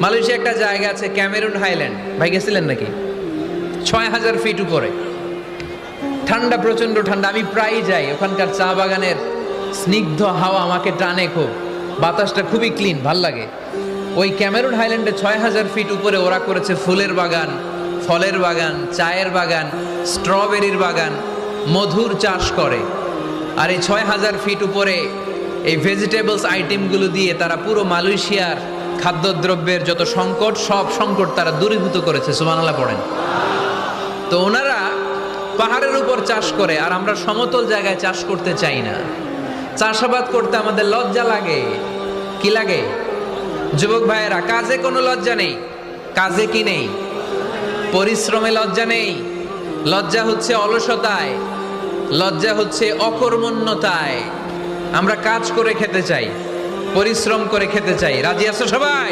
Malaysia একটা জায়গা আছে ক্যামেরুন হাইল্যান্ড, ভাই গেছিলেন নাকি? ৬,০০০ ফিট উপরে, ঠান্ডা, প্রচন্ড ঠান্ডা। আমি প্রায়ই যাই, ওখানকার চা বাগানের স্নিগ্ধ হাওয়া আমাকে টানে খুব, বাতাসটা খুবই ক্লিন, ভাল লাগে। ওই ক্যামেরুন হাইল্যান্ডে ৬,০০০ ফিট উপরে ওরা করেছে ফুলের বাগান, ফলের বাগান, চায়ের বাগান, স্ট্রবেরির বাগান, মধুর চাষ করে। আর এই ৬,০০০ ফিট উপরে এই ভেজিটেবলস আইটেমগুলো দিয়ে তারা পুরো মালয়েশিয়ার খাদ্যদ্রব্যের যত সংকট, সব সংকট তারা দূরীভূত করেছে। সুবহানাল্লাহ পড়েন। তো ওনারা পাহাড়ের উপর চাষ করে, আর আমরা সমতল জায়গায় চাষ করতে চাই না। চাষাবাদ করতে আমাদের লজ্জা লাগে। কি লাগে? যুবক ভাইয়েরা, কাজে কোনো লজ্জা নেই। কাজে কি নেই? পরিশ্রমে লজ্জা নেই। লজ্জা হচ্ছে অলসতায়, লজ্জা হচ্ছে অকর্মণ্যতায়। আমরা কাজ করে খেতে চাই, পরিশ্রম করে খেতে চাই। রাজি আছো সবাই?